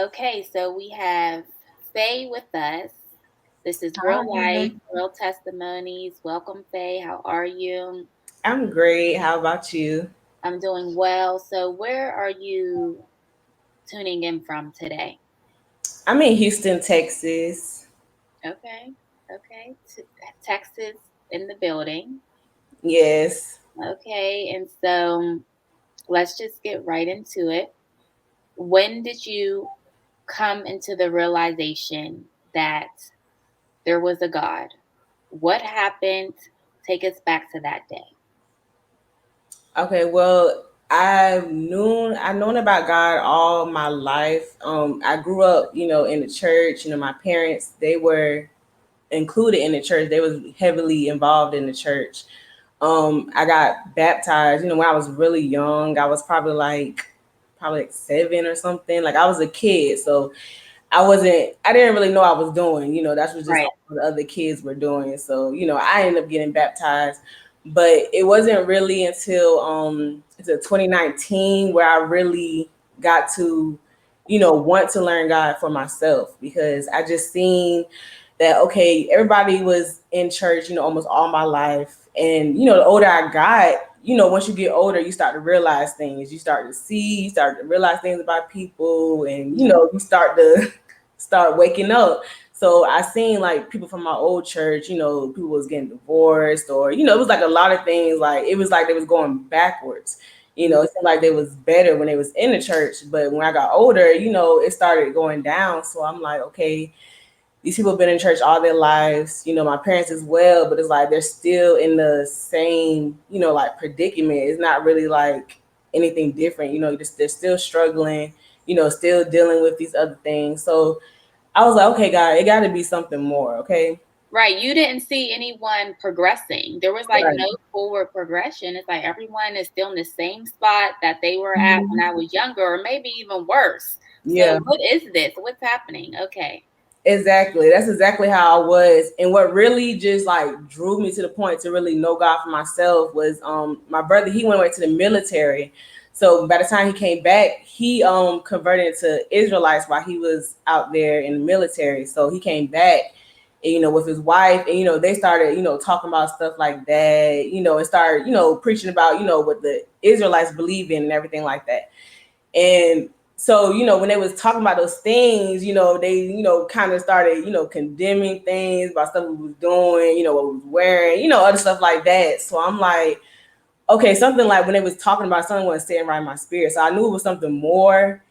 Okay, so we have Faye with us. This is Real Hi. Life, Real Testimonies. Welcome, Faye. How are you? I'm great. How about you? I'm doing well. So, where are you tuning in from today? I'm in Houston, Texas. Okay, okay. Texas in the building. Yes. Okay, and so let's just get right into it. When did you come into the realization that there was a God? What happened? Take us back to that day. Okay, well, I've known about God all my life. I grew up, in the church. My parents, they were included in the church. They was heavily involved in the church. I got baptized, when I was really young. I was probably like 7 or something. Like I was a kid, so I didn't really know I was doing, that's what just Right. all the other kids were doing. So, I ended up getting baptized, but it wasn't really until 2019 where I really got to, want to learn God for myself, because I just seen that, okay, everybody was in church, almost all my life. And, the older I got, once you get older, you start to realize things. You start to realize things about people, and, Mhm. you start to start waking up. So I seen like people from my old church, people was getting divorced, or it was like a lot of things. Like it was like they was going backwards. It seemed like they was better when they was in the church, but when I got older, it started going down. So I'm like, okay, these people have been in church all their lives, my parents as well, but it's like they're still in the same, like predicament. It's not really like anything different, just they're still struggling, still dealing with these other things. So I was like, okay, God, it got to be something more, okay? Right. You didn't see anyone progressing. There was like Right. no forward progression. It's like everyone is still in the same spot that they were at when Mhm. I was younger, or maybe even worse. So, Yeah. what is this? What's happening? Okay. Exactly. That's exactly how I was. And what really just like drew me to the point to really know God for myself was my brother, he went away to the military. So by the time he came back, he converted to Israelites while he was out there in the military. So he came back, and, with his wife, and they started, talking about stuff like that, and started, preaching about, what the Israelites believe in and everything like that. And so, when they was talking about those things, they, kind of started, condemning things about stuff we was doing, what we was wearing, other stuff like that. So I'm like, okay, something like when they was talking about something was sitting right in my spirit. So I knew it was something more.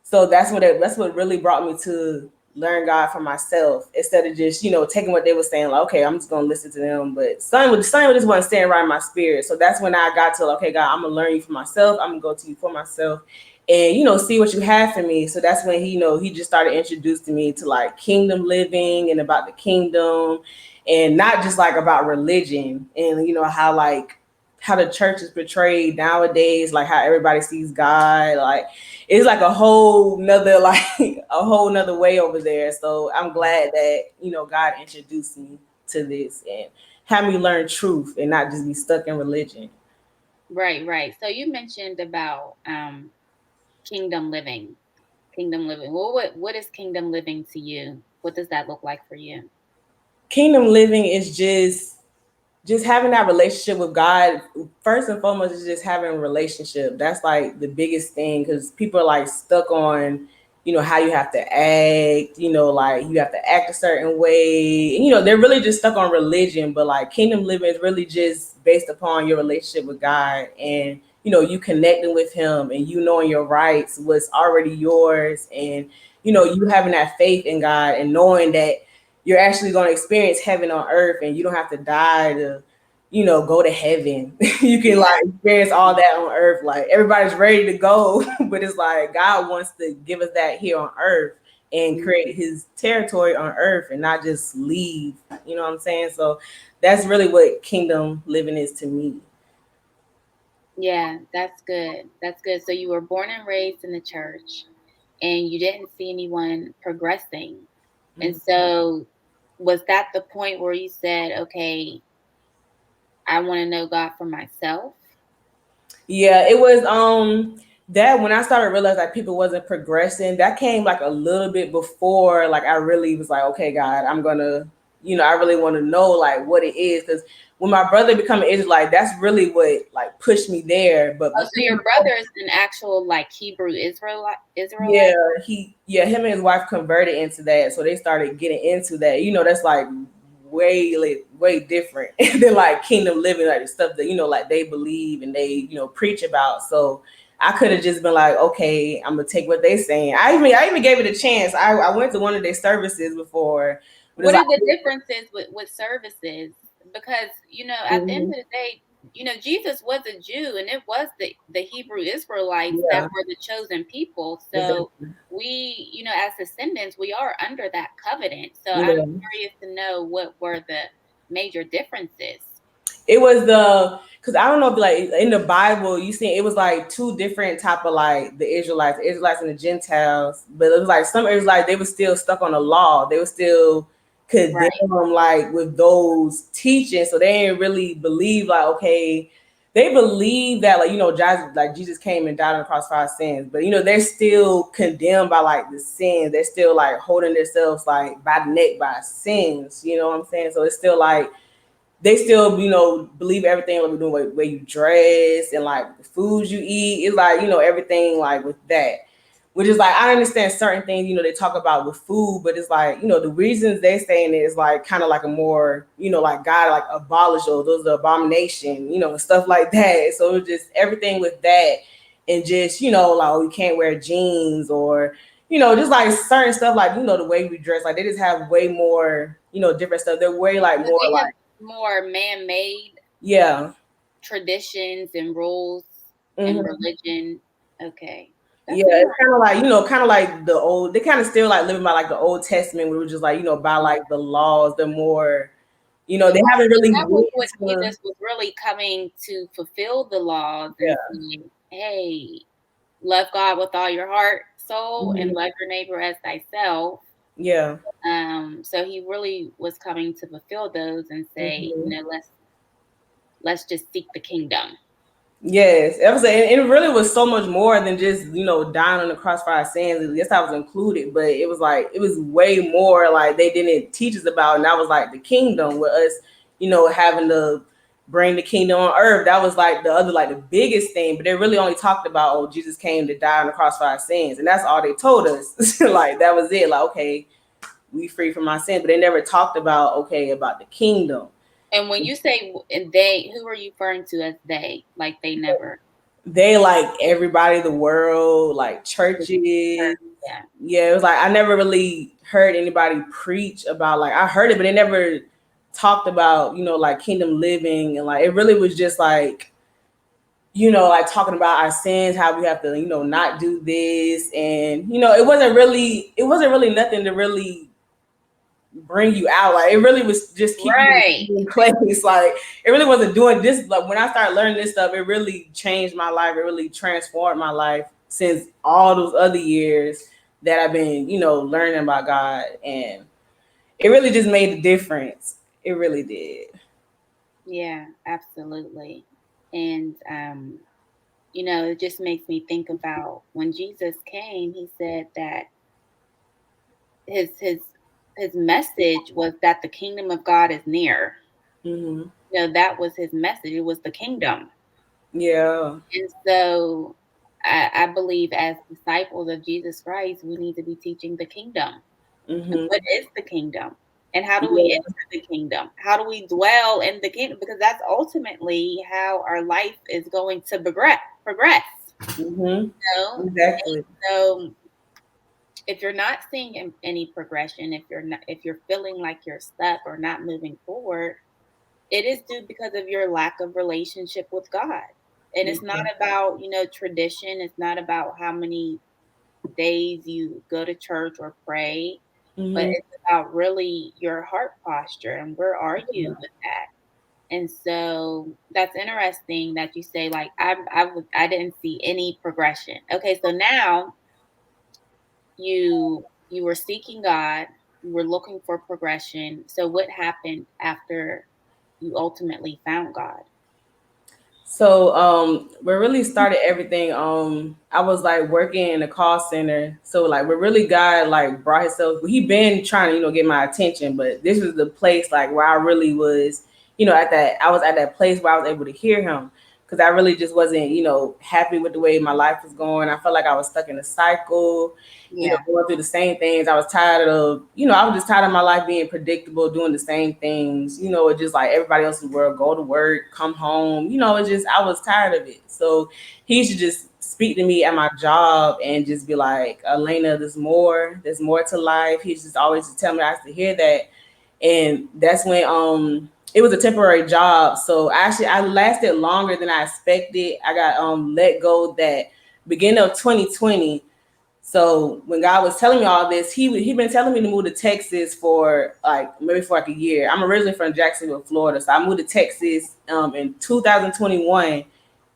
So that's what really brought me to learn God for myself, instead of just, taking what they were saying, like, okay, I'm just gonna listen to them. But something just wasn't staying right in my spirit. So that's when I got to, okay, God, I'm gonna learn you for myself. I'm gonna go to you for myself, and see what you have for me. So that's when he, he just started introducing me to like kingdom living and about the kingdom, and not just like about religion, and how the church is portrayed nowadays, like how everybody sees God, like it's like a whole nother like a whole nother way over there. So I'm glad that God introduced me to this and had me learn truth and not just be stuck in religion. Right, right. So you mentioned about kingdom living. Kingdom living. Well, what is kingdom living to you? What does that look like for you? Kingdom living is just having that relationship with God. First and foremost is just having a relationship. That's like the biggest thing, because people are like stuck on, how you have to act, like you have to act a certain way. And, they're really just stuck on religion, but like kingdom living is really just based upon your relationship with God, and you connecting with him, and knowing your rights, what's already yours, and you having that faith in God, and knowing that you're actually going to experience heaven on earth, and you don't have to die to go to heaven. You can Yeah. like experience all that on earth. Like everybody's ready to go, but it's like God wants to give us that here on earth and Mhm. create his territory on earth, and not just leave. You know what I'm saying? So that's really what kingdom living is to me. Yeah, that's good. That's good. So you were born and raised in the church and you didn't see anyone progressing. And Mhm. so was that the point where you said, okay, I want to know God for myself? Yeah, it was that when I started realizing like people wasn't progressing, that came like a little bit before like I really was like, okay, God, I'm gonna, I really want to know like what it is because when my brother became an Israelite, that's really what like pushed me there. But Oh, so before, your brother is an actual like Hebrew yeah, Israelite? him and his wife converted into that, so they started getting into that. That's like way different than like kingdom living, like the stuff that like they believe and they preach about. So I could have just been like, okay, I'm gonna take what they saying. I even gave it a chance. I went to one of their services before, but it's What like, are the differences with services? Because, at the end of mhm, the day, Jesus was a Jew and it was the Hebrew Israelites that yeah, were the chosen people. So exactly, we, as descendants, we are under that covenant. So I'm yeah. curious to know what were the major differences. It was the because I don't know if like in the Bible you see it was like two different type of like the Israelites and the Gentiles, but it was like some Israelites they were still stuck on the law. They were still Right. condemned like with those teachings, so they didn't really believe like okay. They believe that Jesus came and died on the cross for our sins, but they're still condemned by like the sins. They're still like holding themselves like by the neck by sins. You know what I'm saying? So it's still like they still, believe everything like we do, way you dress and like the foods you eat. It's like, everything like with that. Which is like I understand certain things, they talk about with food, but it's like, the reasons they saying it is like kind of like a more, like God like abolish those are abomination, and stuff like that. So it's just everything with that and just, like oh, you can't wear jeans or just like certain stuff like the way we dress, like they just have way more, different stuff. They're way like So more they have like more man-made yeah. traditions and rules and Hmm. religion. Okay. Yeah, That's it's interesting. kind of like the old. They kind of still like living by like the Old Testament, where it was just like by like the laws. The more, they haven't really That was went what into Jesus was really coming to fulfill the laws and yeah, saying, hey, love God with all your heart, soul, and hmm love your neighbor as thyself. yeah, So he really was coming to fulfill those and say, hmm let's just seek the kingdom. yes. It was, and it really was so much more than just dying on the cross for our sins. Yes, I was included, but it was like it was way more. Like they didn't teach us about, and that was like the kingdom with us, having to bring the kingdom on earth. That was like the other, like the biggest thing. But they really only talked about, oh, Jesus came to die on the cross for our sins, and that's all they told us. Like that was it. Like okay, we free from our sins, but they never talked about about the kingdom. And when you say they, who are you referring to as they? Like they never. They like everybody in the world, like churches. Yeah. Yeah, it was like I never really heard anybody preach about like I heard it, but they never talked about, like kingdom living and like it really was just like, like talking about our sins, how we have to, not do this. And, it wasn't really nothing to really bring you out. Like it really was just keep you Right. in place. Like it really wasn't doing this. Like when I started learning this stuff, it really changed my life. It really transformed my life since all those other years that I've been, learning about God. And it really just made a difference. It really did. Yeah, absolutely. And it just makes me think about when Jesus came, he said that his his his message was that the kingdom of God is near. Hmm. That was his message. It was the kingdom. Yeah. And so I believe as disciples of Jesus Christ, we need to be teaching the kingdom. And Hmm. what is the kingdom? And how do we Yeah. enter the kingdom? How do we dwell in the kingdom? Because that's ultimately how our life is going to progress. Hmm. And Exactly. so if you're not seeing any progression, if you're feeling like you're stuck or not moving forward, it is due because of your lack of relationship with God. And it's not about, tradition. It's not about how many days you go to church or pray, but Hmm. it's about really your heart posture and where are you with that. And so that's interesting that you say like I didn't see any progression. Okay, so now you were seeking God, you were looking for progression. So what happened after you ultimately found God? So we really started everything. I was like working in a call center. So like we really God like brought himself, he been trying to, get my attention, but this was the place like where I really was, I was at that place where I was able to hear him. Because I really just wasn't, happy with the way my life was going. I felt like I was stuck in a cycle, Yeah. going through the same things. I was tired of, I was just tired of my life being predictable, doing the same things, it just like everybody else's world, go to work, come home, it's just, I was tired of it. So he should just speak to me at my job and just be like, Elena, there's more to life. He just always tell me I have to hear that. And that's when it was a temporary job. So actually I lasted longer than I expected. I got let go that beginning of 2020. So when God was telling me all this, he been telling me to move to Texas for like maybe for like a year. I'm originally from Jacksonville, Florida, so I moved to Texas in 2021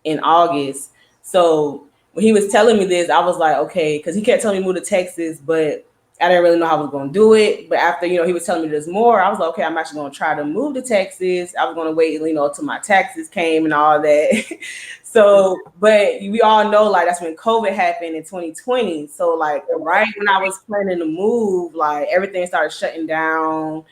in August. So when he was telling me this, I was like, okay, because he kept telling me to move to Texas, but I didn't really know how I was going to do it. But after, he was telling me this more, I was like, okay, I'm actually going to try to move to Texas. I was going to wait, till my taxes came and all that. So, but we all know, like, that's when COVID happened in 2020. So, like, right when I was planning to move, like, everything started shutting down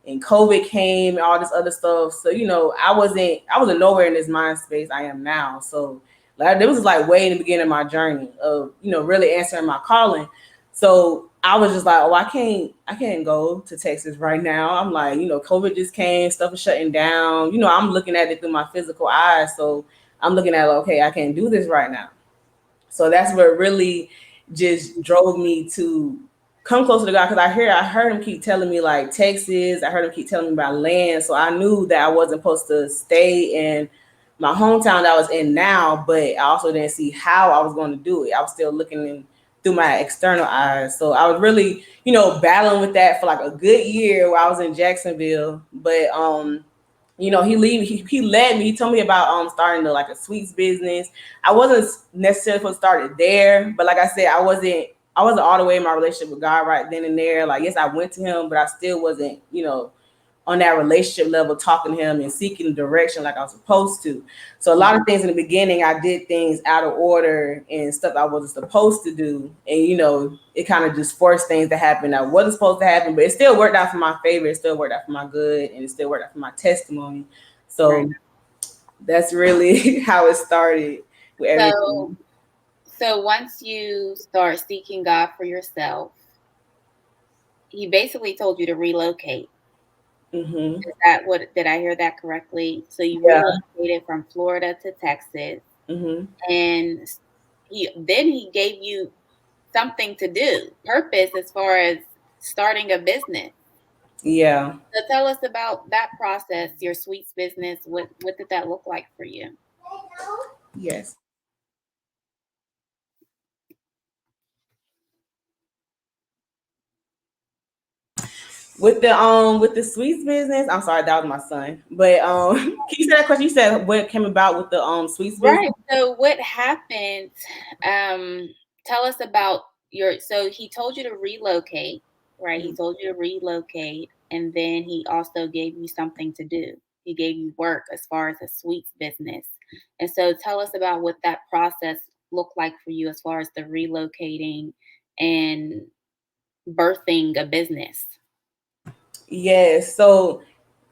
and COVID came and all this other stuff. So, I wasn't nowhere in this mind space I am now. So like this was like way in the beginning of my journey of, really answering my calling. So I was just like, oh, I can't go to Texas right now. I'm like, COVID just came, stuff is shutting down. I'm looking at it through my physical eyes. So I'm looking at like, okay, I can't do this right now. So that's what really just drove me to come closer to God because I heard him keep telling me like Texas. I heard him keep telling me about land. So I knew that I wasn't supposed to stay in my hometown that I was in now, but I also didn't see how I was going to do it. I was still looking through my external eyes. So I was really, battling with that for like a good year while I was in Jacksonville. But he led me, he told me about starting like a sweets business. I wasn't necessarily supposed to start it there, but like I said, I wasn't all the way in my relationship with God right then and there. Like yes, I went to him, but I still wasn't, on that relationship level, talking to him and seeking direction like I was supposed to. So a lot of things in the beginning, I did things out of order and stuff I wasn't supposed to do. And, it kind of just forced things to happen that wasn't supposed to happen, but it still worked out for my favor. It still worked out for my good, and it still worked out for my testimony. So Right. that's really how it started with So everything. so once you start seeking God for yourself, he basically told you to relocate. Hmm. Is that what did I hear that correctly? So you Yeah. relocated from Florida to Texas, Hmm. and he gave you something to do, purpose as far as starting a business. Yeah. So tell us about that process, your sweets business. What did that look like for you? Yes. With the sweets business, I'm sorry, that was my son. But can you say that question? You said what came about with the sweets business? Right. So what happened? Um, Tell us about your. So he told you to relocate, right? He Mhm. told you to relocate, and then he also gave you something to do. He gave you work as far as a sweets business. And so tell us about what that process looked like for you as far as the relocating and birthing a business. Yes. So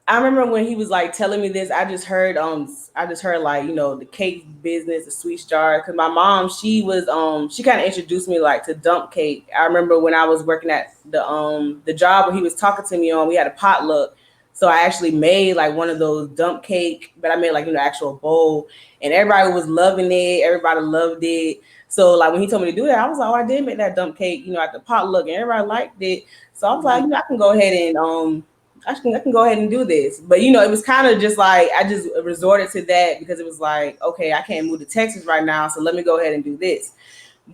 I remember when he was like telling me this, I just heard like, the cake business, the sweet jar. Cause my mom, she kind of introduced me like to dump cake. I remember when I was working at the job where he was talking to me on, we had a potluck. So I actually made like one of those dump cake, but I made like, actual bowl, and everybody was loving it. Everybody loved it. So like when he told me to do that, I was like, oh, I did make that dump cake, at the potluck, and everybody liked it. So I was like, Mhm. I can go ahead and I can go ahead and do this. But it was kind of just like I just resorted to that because it was like, okay, I can't move to Texas right now, so let me go ahead and do this.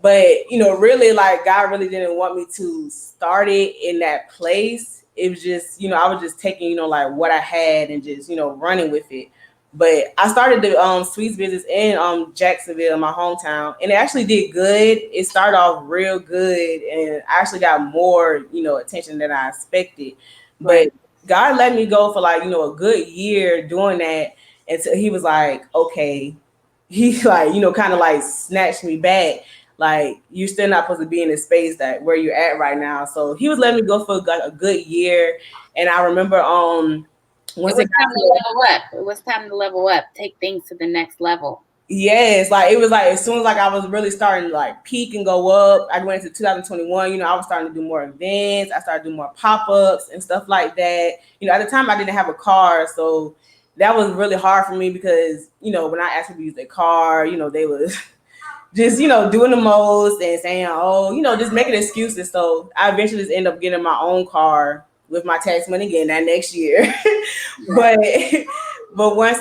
But really, like God really didn't want me to start it in that place. It was just, I was just taking, like what I had and just, running with it. But I started the sweets business in Jacksonville, my hometown, and it actually did good. It started off real good, and I actually got more, attention than I expected. But Right. God let me go for like, a good year doing that until he was like, okay. he like, kind of like snatched me back. Like, you're still not supposed to be in the space that where you're at right now. So he was letting me go for like a good year. And I remember It once was it got time to to, level up. It was time to level up, take things to the next level. yes, like it was like as soon as like I was really starting to like peak and go up, I went into 2021, I was starting to do more events, I started doing more pop-ups and stuff like that. At the time I didn't have a car, so that was really hard for me because, when I asked people to use their car, they was just, doing the most and saying, oh, just making excuses. So I eventually just end up getting my own car with my tax money again that next year. but but once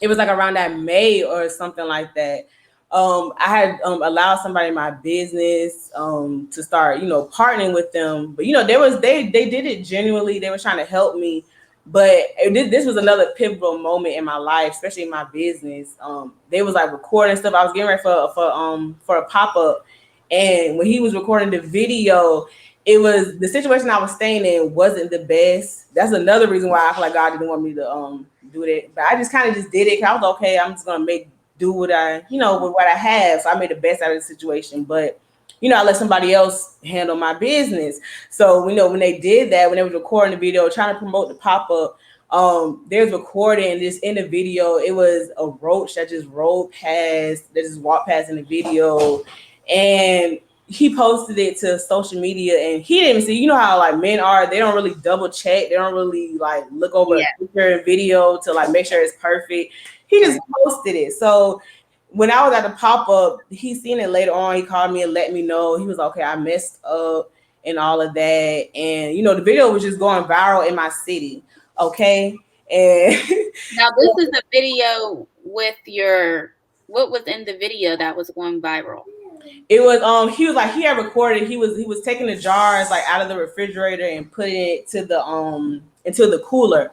it was like around that May or something like that. I had allowed somebody in my business to start, partnering with them. But they did it genuinely. They were trying to help me. But this was another pivotal moment in my life, especially in my business. They was like recording stuff. I was getting ready for a pop up, and when he was recording the video, it was the situation I was staying in wasn't the best. That's another reason why I feel like God didn't want me to do that. But I just kind of just did it. I was okay. I'm just gonna do what with what I have. So I made the best out of the situation. But I let somebody else handle my business. So when they did that, when they was recording the video, trying to promote the pop up, they was recording this in the video. It was a roach that just walked past in the video, and he posted it to social media, and he didn't see, how like men are, they don't really double check, they don't really like look over a picture and video to like make sure it's perfect. He just posted it. So when I was at the pop-up, he seen it later on. He called me and let me know. He was okay, I messed up and all of that. And the video was just going viral in my city. Okay. And now this is a video with what was in the video that was going viral? It was he was like, he had recorded, he was taking the jars like out of the refrigerator and putting it to the into the cooler.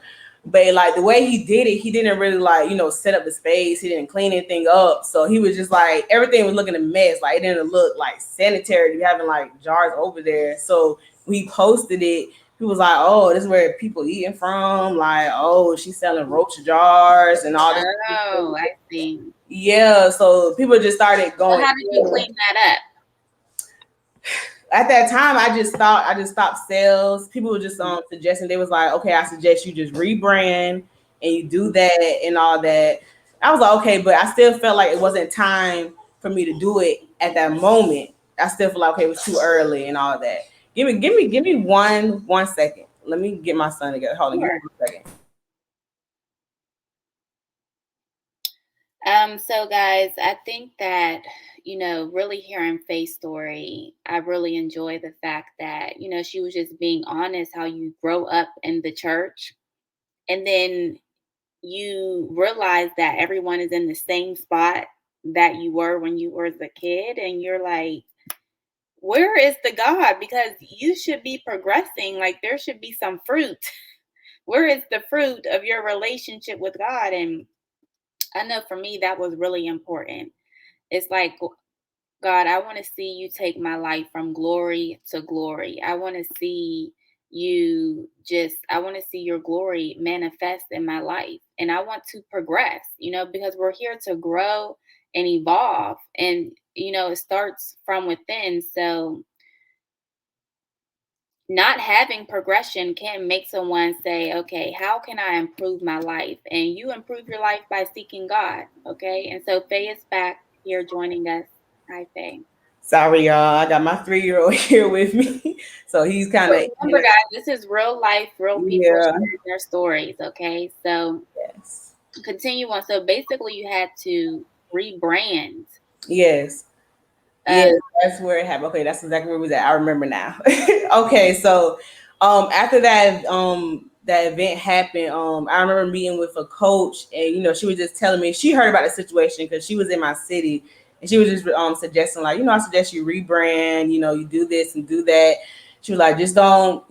But like the way he did it, he didn't really like, set up the space. He didn't clean anything up. So he was just like, everything was looking a mess. Like it didn't look like sanitary to be having like jars over there. So when he posted it, he was like, oh, this is where people eating from. Like, oh, she's selling roach jars and all this. Oh, I see. Yeah, so people just started going. So how did you clean that up? At that time, I just stopped sales. People were just suggesting, they was like, okay, I suggest you just rebrand and you do that and all that. I was like, okay, but I still felt like it wasn't time for me to do it at that moment. I still feel like, okay, it was too early and all that. Give me one second. Let me get my son together. Hold on, give me 1 second. So guys, I think that, really hearing Faye's story, I really enjoy the fact that, she was just being honest how you grow up in the church and then you realize that everyone is in the same spot that you were when you were a kid, and you're like, where is the God? Because you should be progressing, like there should be some fruit. Where is the fruit of your relationship with God? And I know for me that was really important. It's like, God, I want to see you take my life from glory to glory. I want to see I want to see your glory manifest in my life. And I want to progress, because we're here to grow and evolve. And, it starts from within. So not having progression can make someone say, okay, how can I improve my life? And you improve your life by seeking God. Okay. And so Faye is back here joining us. Hi, Faye. Sorry, y'all. I got my 3-year-old here with me. So he's kind of. Remember, guys, this is real life, real people sharing their stories. Okay. So yes. Continue on. So basically, you had to rebrand. Yes. Yeah, that's where it happened. Okay, that's exactly where we was at. I remember now. Okay, so after that event happened, I remember meeting with a coach, and she was just telling me she heard about the situation because she was in my city, and she was just suggesting like, I suggest you rebrand, you do this and do that. She was like, just don't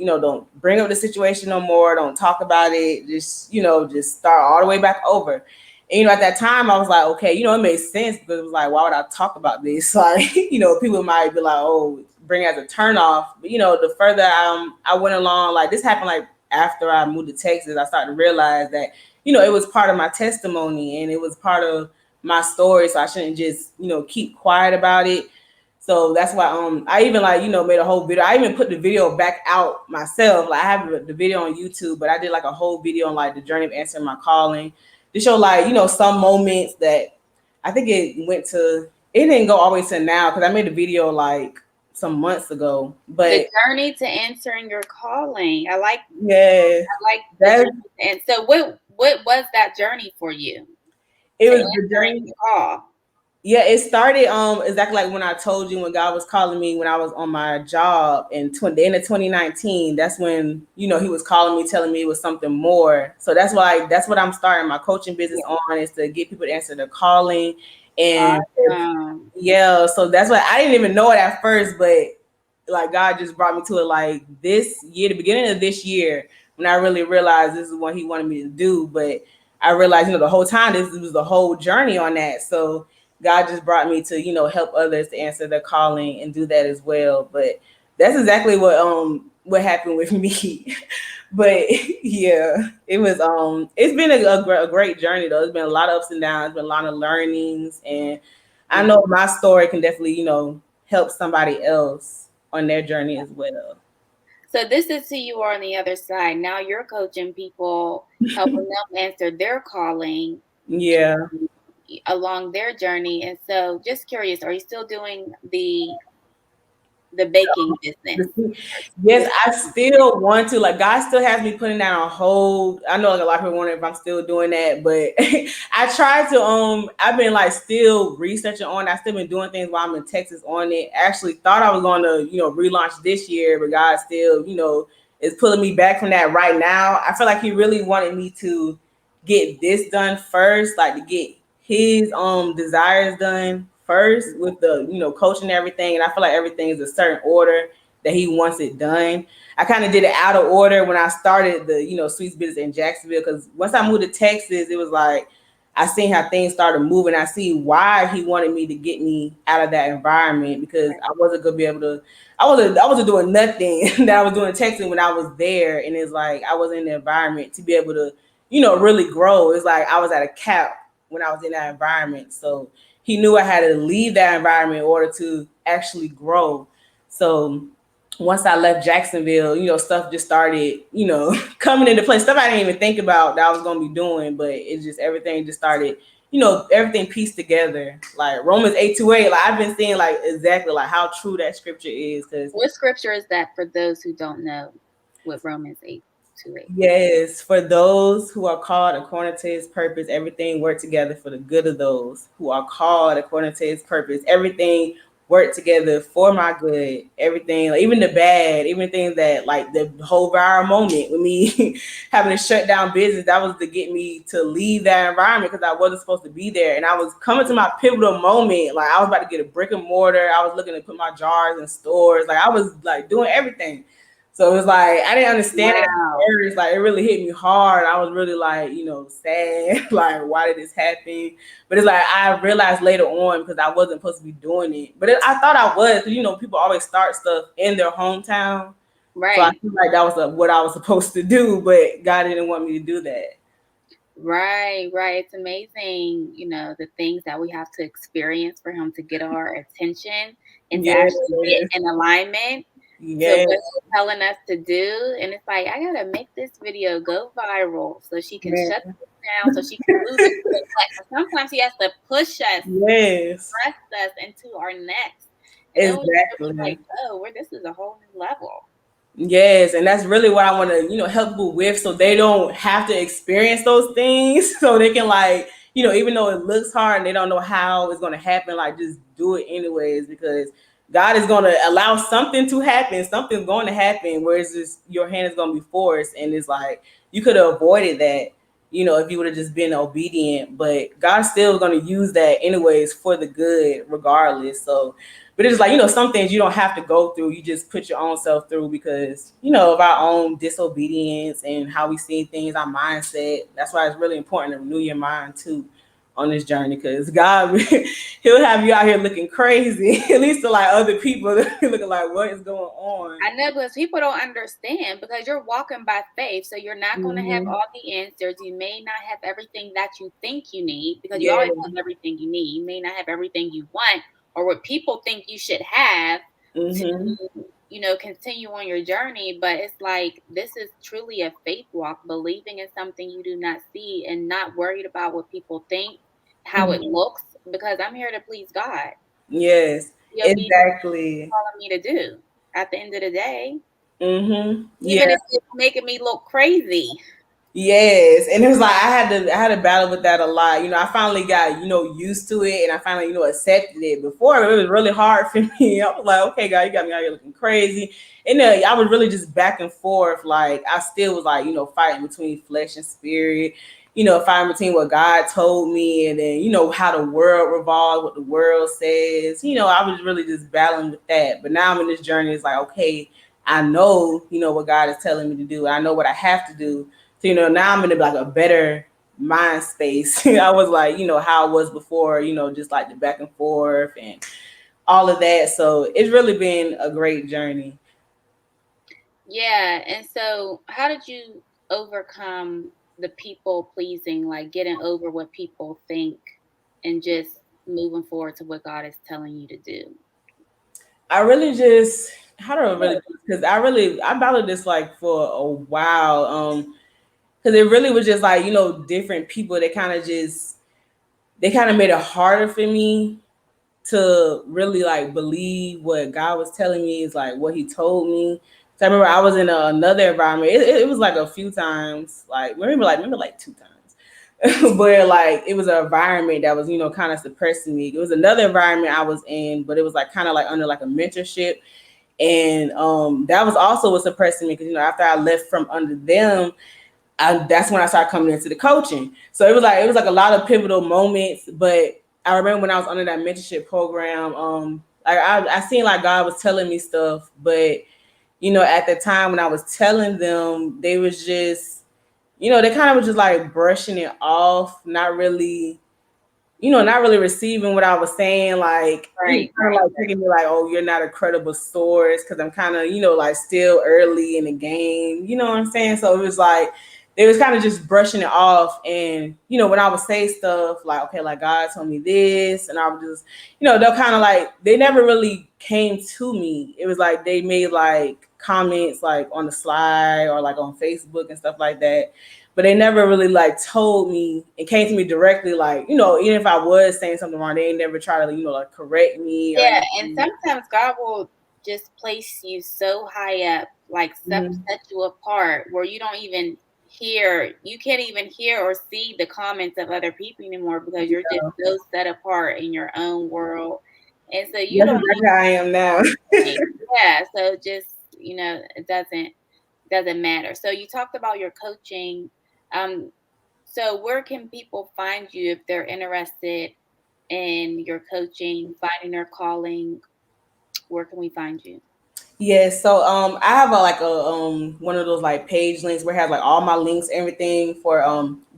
bring up the situation no more, don't talk about it, just start all the way back over. And, at that time I was like, okay, it made sense because it was like, why would I talk about this? Like, people might be like, oh, bring it as a turn off. But, the further I went along, like this happened like after I moved to Texas, I started to realize that it was part of my testimony and it was part of my story. So I shouldn't just, keep quiet about it. So that's why I even like, made a whole video. I even put the video back out myself. Like I have the video on YouTube, but I did like a whole video on like the journey of answering my calling to show like, some moments that I think it didn't go all the way to now because I made a video like some months ago. But the journey to answering your calling. I like the that. journey. And so what was that journey for you? It To was the answering journey. the call. Yeah, it started exactly like when I told you when God was calling me when I was on my job in the end of 2019. That's when He was calling me, telling me it was something more. So that's what I'm starting my coaching business on, is to get people to answer their calling. And yeah, so that's what I didn't even know it at first, but like God just brought me to it like this year, the beginning of this year, when I really realized this is what He wanted me to do. But I realized, the whole time this was the whole journey on that. So God just brought me to, help others to answer their calling and do that as well. But that's exactly what happened with me. But yeah, it was it's been a great journey though. It's been a lot of ups and downs, been a lot of learnings, and I know my story can definitely, help somebody else on their journey as well. So this is who you are on the other side. Now you're coaching people, helping them answer their calling. Yeah. Along their journey. And so just curious, are you still doing the baking business? Yes, I still want to. Like God still has me putting that on hold. I know like a lot of people wonder if I'm still doing that, but I try to I've been like still researching on it. I've still been doing things while I'm in Texas on it. I actually thought I was gonna, relaunch this year, but God still, is pulling me back from that right now. I feel like He really wanted me to get this done first, like to get His desires done first with the coaching and everything. And I feel like everything is a certain order that He wants it done. I kind of did it out of order when I started the sweets business in Jacksonville, because once I moved to Texas, it was like I seen how things started moving. I see why He wanted me to get me out of that environment, because I wasn't gonna be able to. I wasn't doing nothing that I was doing in Texas when I was there, and it's like I wasn't in the environment to be able to really grow. It's like I was at a cap when I was in that environment. So He knew I had to leave that environment in order to actually grow. So once I left Jacksonville, stuff just started, coming into place. Stuff I didn't even think about that I was going to be doing, but it just, everything just started, everything pieced together. Like Romans 8:28, like I've been seeing like exactly like how true that scripture is. Cause what scripture is that for those who don't know what Romans 8:28? Yes, for those who are called according to His purpose, everything worked together for the good of those who are called according to His purpose. Everything worked together for my good. Everything, like, even the bad, even things that like the whole viral moment with me having to shut down business, that was to get me to leave that environment because I wasn't supposed to be there. And I was coming to my pivotal moment. Like I was about to get a brick and mortar. I was looking to put my jars in stores. Like I was like doing everything. So it was like I didn't understand it at first. Like it really hit me hard. I was really like, sad. Like, why did this happen? But it's like I realized later on, because I wasn't supposed to be doing it. But I thought I was, because people always start stuff in their hometown. Right. So I feel like that was what I was supposed to do, but God didn't want me to do that. Right. It's amazing, the things that we have to experience for Him to get our attention and to actually get in alignment. So what He's telling us to do, and it's like I gotta make this video go viral so she can shut this down, so she can lose it. Sometimes He has to push us, press us into our next. And exactly. Like, oh, this is a whole new level. Yes, and that's really what I want to, help people with, so they don't have to experience those things, so they can like, even though it looks hard and they don't know how it's going to happen, like just do it anyways, because God is going to allow something to happen. Something's going to happen where it's just your hand is going to be forced, and it's like you could have avoided that, if you would have just been obedient. But God's still going to use that anyways for the good, regardless. So. But it's like, some things you don't have to go through. You just put your own self through because, of our own disobedience and how we see things, our mindset. That's why it's really important to renew your mind too on this journey, because God, he'll have you out here looking crazy, at least to like other people looking like, what is going on? I know, because people don't understand, because you're walking by faith. So you're not going to have Mm-hmm. all the answers. You may not have everything that you think you need, because you Yeah. always want everything you need. You may not have everything you want or what people think you should have to, Mm-hmm. continue on your journey. But it's like, this is truly a faith walk, believing in something you do not see and not worried about what people think, how it Mm-hmm. looks, because I'm here to please God. Yes, Be obedient to exactly. what He's telling me to do at the end of the day. Mm-hmm. Even Yeah. if it's making me look crazy. Yes, and it was like I had to battle with that a lot. I finally got used to it, and I finally accepted it. Before it was really hard for me. I was like, okay, God, you got me out here looking crazy, and I was really just back and forth. Like I still was like fighting between flesh and spirit. Fighting between what God told me, and then how the world revolves, what the world says. I was really just battling with that. But now I'm in this journey. It's like, okay, I know what God is telling me to do. I know what I have to do. So, now I'm in like a better mind space. I was like, how I was before, just like the back and forth and all of that. So it's really been a great journey. Yeah. And so, how did you overcome the people pleasing, like getting over what people think and just moving forward to what God is telling you to do? I really just, how do I really, because I battled this like for a while. Because it really was just like, different people that they kind of made it harder for me to really like believe what God was telling me, is like what He told me. So I remember I was in another environment. It was like a few times, like maybe like two times, where like it was an environment that was kind of suppressing me. It was another environment I was in, but it was like kind of like under like a mentorship, and that was also what suppressing me, because after I left from under them, that's when I started coming into the coaching. So it was like a lot of pivotal moments. But I remember when I was under that mentorship program, like I seen like God was telling me stuff, but at the time when I was telling them, they was just, they kind of was just like brushing it off, not really receiving what I was saying, like, Right, kind of right. like taking me like, oh, you're not a credible source, because I'm kind of, like still early in the game, you know what I'm saying? So it was like, they was kind of just brushing it off. And, when I would say stuff like, okay, like God told me this, and I would just, they'll kind of like, they never really came to me. It was like they made like comments like on the slide or like on Facebook and stuff like that, but they never really like told me and came to me directly, like, even if I was saying something wrong, they ain't never try to, like correct me or Yeah. And anything. sometimes God will just place you so high up, like Mhm. set you apart where you can't even hear or see the comments of other people anymore, because you're just Yeah. so set apart in your own world. And so you That's don't exactly how I am now. even, yeah. So just, it doesn't matter. So you talked about your coaching. Um, so where can people find you if they're interested in your coaching, finding their calling? Where can we find you? Yes, so I have like a one of those like page links where it has like all my links, everything for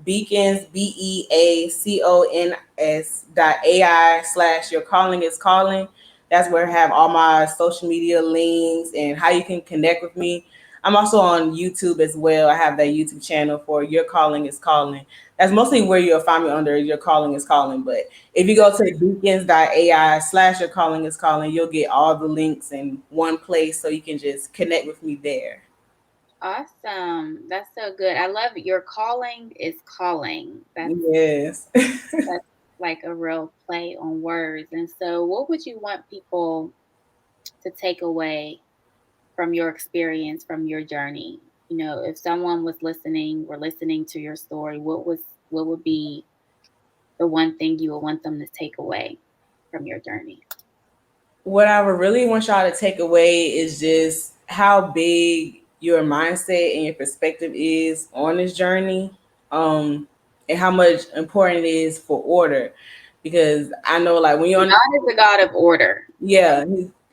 Beacons, BEACONS.AI/your calling is calling. That's where I have all my social media links and how you can connect with me. I'm also on YouTube as well. I have that YouTube channel for Your Calling is Calling. That's mostly where you'll find me under Your Calling is Calling. But if you go to beacons.ai/your calling is calling, you'll get all the links in one place, so you can just connect with me there. Awesome. That's so good. I love it. Your calling is calling. Yes. That's like a real play on words. And so what would you want people to take away from your experience, from your journey? If someone was listening or listening to your story, what would be the one thing you would want them to take away from your journey? What I would really want y'all to take away is just how big your mindset and your perspective is on this journey, um, and how much important it is for order. Because I know, like, when you're on, God is a God of order. yeah,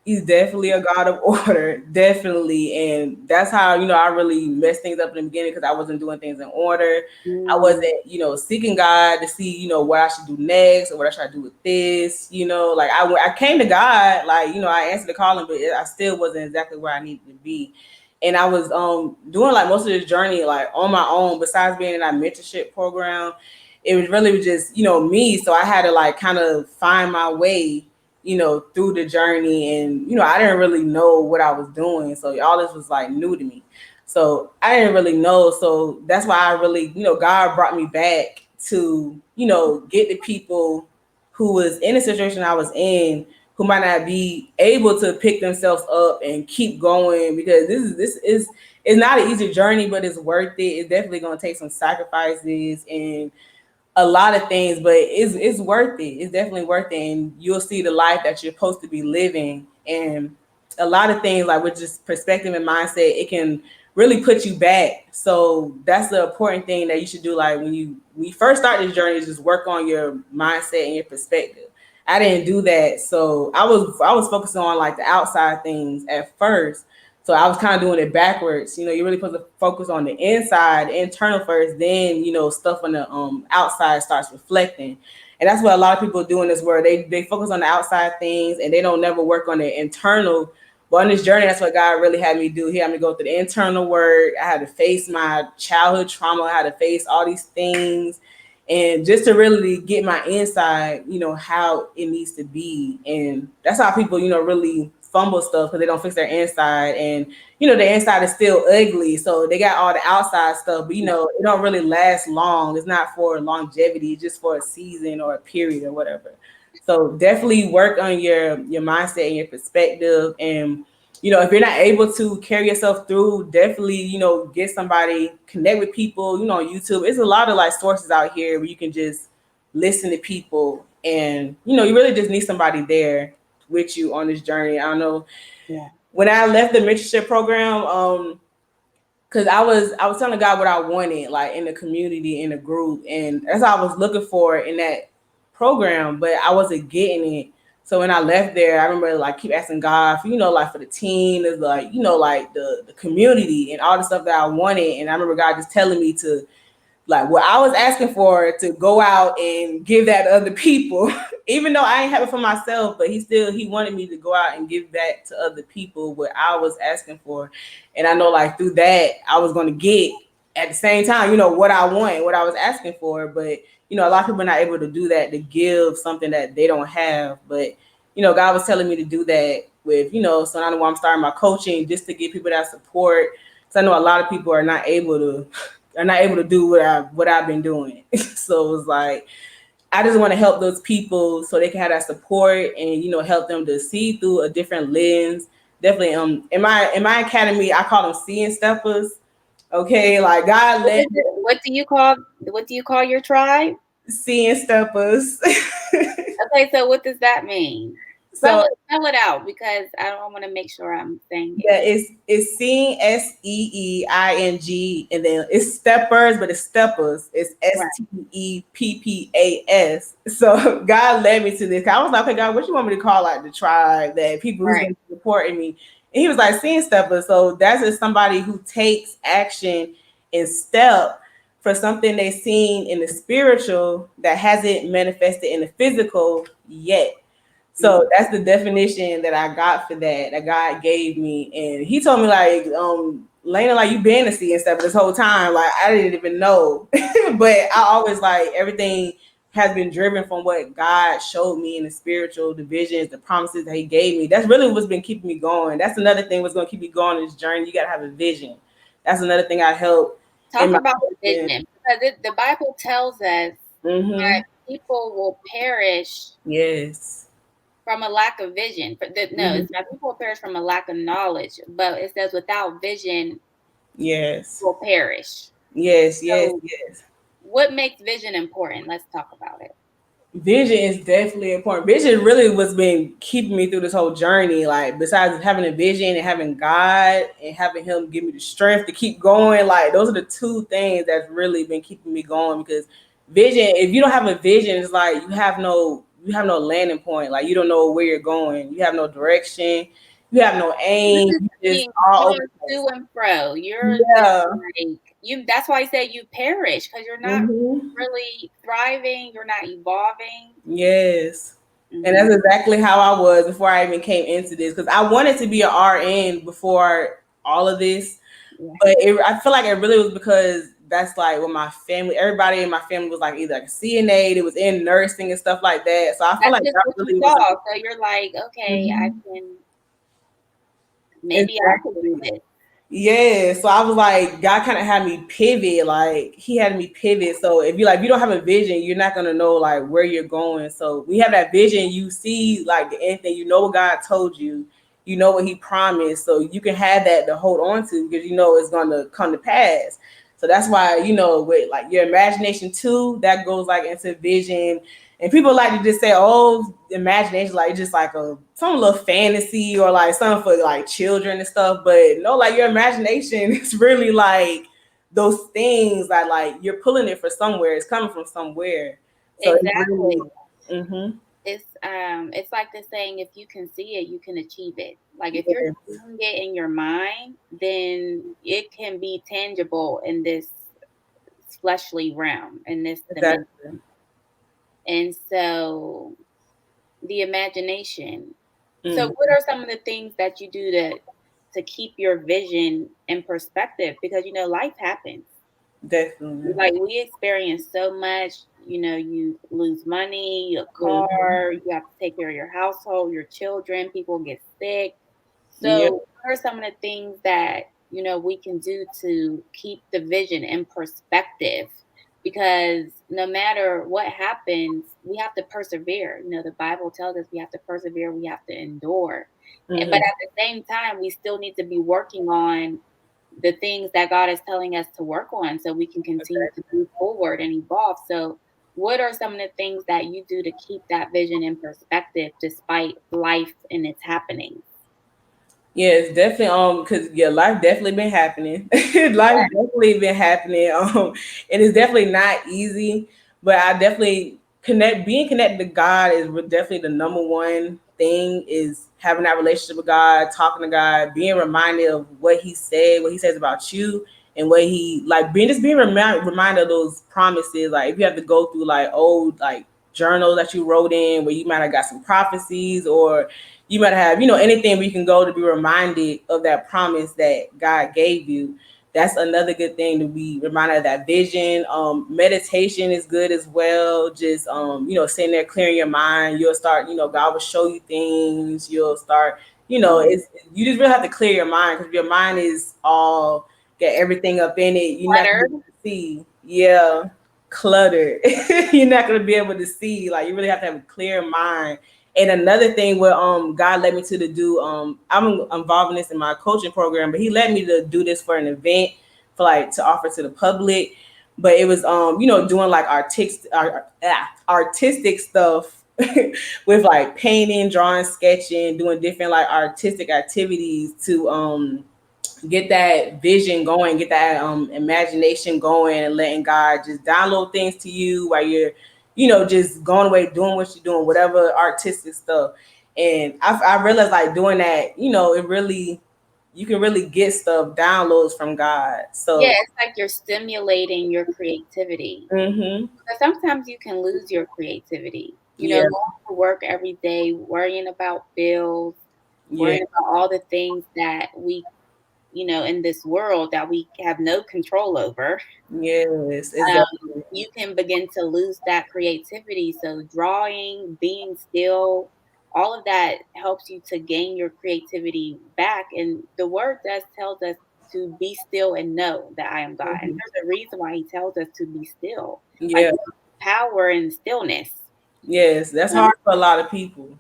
He's definitely a God of order, definitely. And that's how, I really messed things up in the beginning because I wasn't doing things in order. I Mm, wasn't, seeking God to see, what I should do next or what I should do with this. Like I came to God, like, I answered the calling, but I still wasn't exactly where I needed to be. And I was doing like most of this journey like on my own, besides being in that mentorship program. It was really just, me. So I had to like kind of find my way, through the journey. And, I didn't really know what I was doing. So all this was like new to me. So I didn't really know. So that's why I really, God brought me back to, get the people who was in the situation I was in, who might not be able to pick themselves up and keep going, because this is it's not an easy journey, but it's worth it. It's definitely going to take some sacrifices and a lot of things, but it's worth it. It's definitely worth it, and you'll see the life that you're supposed to be living. And a lot of things, like with just perspective and mindset, it can really put you back. So that's the important thing that you should do. Like when you first start this journey, is just work on your mindset and your perspective. I didn't do that, so I was focusing on like the outside things at first. So I was kind of doing it backwards. You're really supposed to focus on the inside, internal first, then stuff on the outside starts reflecting. And that's what a lot of people do in this world. They focus on the outside things and they don't never work on the internal. But on this journey, that's what God really had me do. He had me go through the internal work. I had to face my childhood trauma. I had to face all these things. And just to really get my inside, how it needs to be. And that's how people, really fumble stuff because they don't fix their inside. And, the inside is still ugly. So they got all the outside stuff, but, it don't really last long. It's not for longevity, it's just for a season or a period or whatever. So definitely work on your mindset and your perspective. And, if you're not able to carry yourself through, definitely, get somebody, connect with people, on YouTube. It's a lot of like sources out here where you can just listen to people, and, you really just need somebody there with you on this journey. I don't know. yeah. When I left the mentorship program, because I was telling God what I wanted, like in the community, in the group, and that's what I was looking for in that program, but I wasn't getting it. So when I left there, I remember like keep asking God for, like for the team, is like, like the community and all the stuff that I wanted. And I remember God just telling me to, like, what I was asking for, to go out and give that to other people, even though I ain't have it for myself, but he wanted me to go out and give that to other people what I was asking for. And I know like through that I was going to get at the same time, what I want, what I was asking for. But, a lot of people are not able to do that, to give something that they don't have. But, God was telling me to do that with, so now I'm starting my coaching just to give people that support. So I know a lot of people are not able to do what I've been doing. So it's like I just want to help those people so they can have that support and help them to see through a different lens. Definitely in my academy I call them seeing steppers. Okay, like God What let is it? What do you call your tribe? seeing steppers. Okay, so what does that mean? Spell So it, spell it out because I don't want to make sure I'm saying it. yeah, it's seeing SEEING, and then it's steppers, but it's steppers. It's Right. STEPPAS. So God led me to this. I was like, okay, God, what you want me to call like the tribe that people who's Right. gonna be supporting me? And he was like, seeing steppers. So that's just somebody who takes action and step for something they've seen in the spiritual that hasn't manifested in the physical yet. Mm. So that's the definition that I got for that God gave me. And he told me like, Lena, like you been to see and stuff this whole time. Like I didn't even know. But I always like everything has been driven from what God showed me in the spiritual, the visions, the promises that he gave me. That's really what's been keeping me going. That's another thing what's gonna keep me going on this journey. You gotta have a vision. That's another thing I help in Talk my about the vision. vision because the Bible tells us Mm-hmm. that people will perish Yes. from a lack of vision. No, Mm-hmm. it's not people will perish from a lack of knowledge, but it says without vision Yes. will perish. Yes. Yes. So, Yes. what makes vision important? Let's talk about it. Vision is definitely important. Vision really what's been keeping me through this whole journey. Like besides having a vision and having God and having him give me the strength to keep going, like those are the two things that's really been keeping me going. Because vision, if you don't have a vision, it's like you have no you have no landing point. Like you don't know where you're going. You have no direction. You have no You're aim. just You just being all over tossed the place. to and fro. You're just Yeah. like you. That's why I say you perish because you're not Hmm. really thriving. You're not evolving. Yes. And Hmm. that's exactly how I was before I even came into this. Because I wanted to be an RN before all of this. Yeah. But I feel like it really was because that's like what my family, everybody in my family was like either like a CNA, it was in nursing and stuff like that. So I feel That's like just that what you really was saw. So you're like, okay, I Mhm. can maybe I could do Exactly. this. Yeah, so I was like, God kind of had me pivot. Like He had me pivot. So if you don't have a vision, you're not gonna know like where you're going. So we have that vision. You see like the end thing. You know what God told you. You know what He promised. So you can have that to hold on to because you know it's gonna come to pass. So that's why with like your imagination too, that goes like into vision. And people like to just say, "Oh, imagination, like just like some little fantasy or like something for like children and stuff." But no, like your imagination is really like those things that like you're pulling it for somewhere. It's coming from somewhere. So it's Exactly. really, hmm It's like the saying, if you can see it, you can achieve it. Like if you're yes, seeing it in your mind, then it can be tangible in this fleshly realm, in this dimension. exactly. And so the imagination. So Mm, what are some of the things that you do to keep your vision in perspective? Because life happens. definitely. Like we experience so much, you lose money, a Hmm. car, you have to take care of your household, your children, people get sick. Yeah. So what are some of the things that, we can do to keep the vision in perspective? Because no matter what happens, we have to persevere. The Bible tells us we have to persevere, we have to endure. But Hmm. at the same time, we still need to be working on the things that God is telling us to work on so we can continue to move forward and evolve. So, what are some of the things that you do to keep that vision in perspective despite life and its happenings? Yes, definitely. Because yeah, life definitely been happening. Life definitely been happening. And it's definitely not easy. But I definitely being connected to God is definitely the number one thing. Is having that relationship with God, talking to God, being reminded of what He said, what He says about you, and what He like being reminded of those promises. Like if you have to go through like old like journals that you wrote in, where you might have got some prophecies or you might have, anything where you can go to be reminded of that promise that God gave you. That's another good thing to be reminded of that vision. Meditation is good as well. Just sitting there clearing your mind. You'll start, God will show you things. You'll start, it's you just really have to clear your mind because your mind is all get everything up in it. You're not gonna be Cluttered. able to see. Yeah, cluttered. You're not gonna be able to see. Like you really have to have a clear mind. And another thing where God led me to do I'm involved in this in my coaching program, but He led me to do this for an event for like to offer to the public. But it was doing like artistic stuff with like painting, drawing, sketching, doing different like artistic activities to get that vision going, get that imagination going, and letting God just download things to you while you're, just going away doing what you're doing, whatever artistic stuff. And I realized like doing that, it really you can really get stuff downloads from God. Yeah, So, it's like you're stimulating your creativity. hmm But sometimes you can lose your creativity. yeah, Going to work every day, worrying about bills, yeah, worrying about all the things that we, in this world that we have no control over. yes, exactly, You can begin to lose that creativity. So drawing, being still, all of that helps you to gain your creativity back. And the word does tells us to be still and know that I am God. And hmm there's a reason why he tells us to be still. Like yeah. power in stillness. Yes, that's hard for a lot of people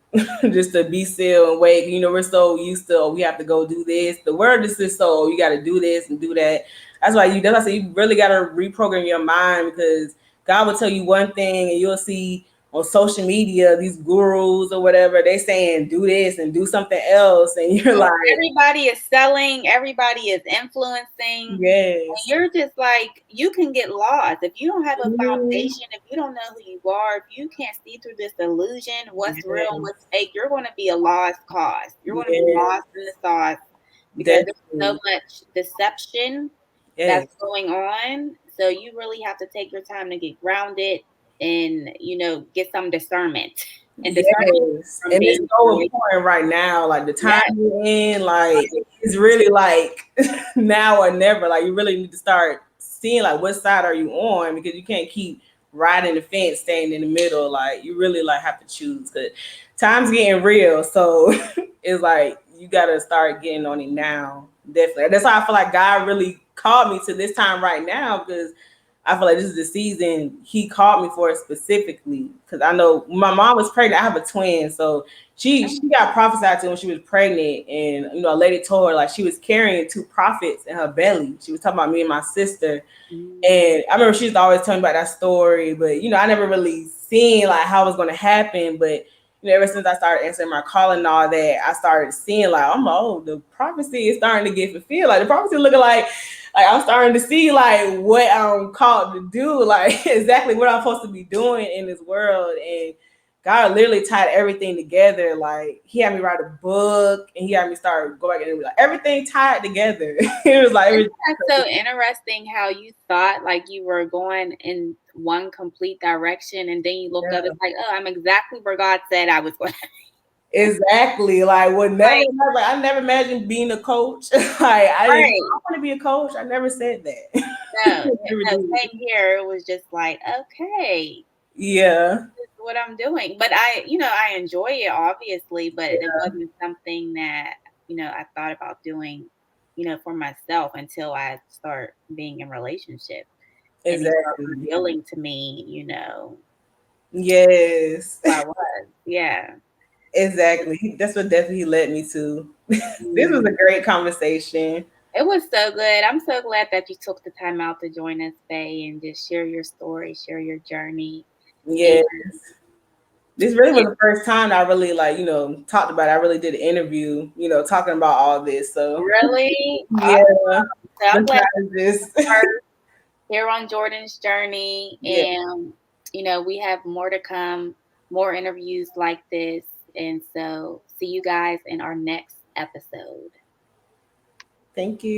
just to be still and wait. We're so used to, oh, we have to go do this. The word is just so, oh, you got to do this and do that. That's why I say you really got to reprogram your mind because God will tell you one thing and you'll see on social media, these gurus or whatever, they saying do this and do something else, and you're like, everybody is selling, everybody is influencing. yes, And you're just like, you can get lost if you don't have a Mhm. foundation, if you don't know who you are, if you can't see through this illusion, what's real and Yes, what's fake, you're going to be a lost cause. You're going to be yes, lost in the sauce because there's so definitely, much deception yes, that's going on. So you really have to take your time to get grounded and, get some discernment. And discernment yes, from and it's being so in important right now, like the time yeah. you're in, like it's really like now or never. Like you really need to start seeing like what side are you on, because you can't keep riding the fence, staying in the middle. Like you really like have to choose, because time's getting real. So it's like you gotta start getting on it now. Definitely. That's why I feel like God really called me to this time right now, because I feel like this is the season He called me for it specifically. Because I know my mom was pregnant. I have a twin, so she got prophesied to when she was pregnant, and a lady told her like she was carrying two prophets in her belly. She was talking about me and my sister, and I remember she used to always tell me about that story, but I never really seen like how it was gonna happen. But ever since I started answering my call and all that, I started seeing like, oh, the prophecy is starting to get fulfilled. Like the prophecy looking like I'm starting to see like what I'm called to do, like exactly what I'm supposed to be doing in this world. And God literally tied everything together. Like He had me write a book, and He had me start go back and like everything tied together. It was like Isn't that so interesting how you thought like you were going in one complete direction and then you looked up, yeah. it's like, oh, I'm exactly where God said I was going. Exactly. Like would Like, I never imagined being a coach. Like I didn't right. I want to be a coach. I never said that. No, Never no, did. same here. It was just like, okay, Yeah. this is what I'm doing. But I enjoy it obviously, but it wasn't something that, I thought about doing, for myself until I start being in relationship and he started Exactly. revealing to me, Yes. who I was. Yeah. Exactly. That's what definitely led me to. This was Mm. a great conversation. It was so good. I'm so glad that you took the time out to join us, Faye, and just share your story, share your journey. And Yes. This really was the first time I really talked about it. I really did an interview, talking about all this. So really yeah. awesome. So I'm glad Besides this. we're here on Jordan's journey, Yeah. and we have more to come, more interviews like this, and so see you guys in our next episode. Thank you.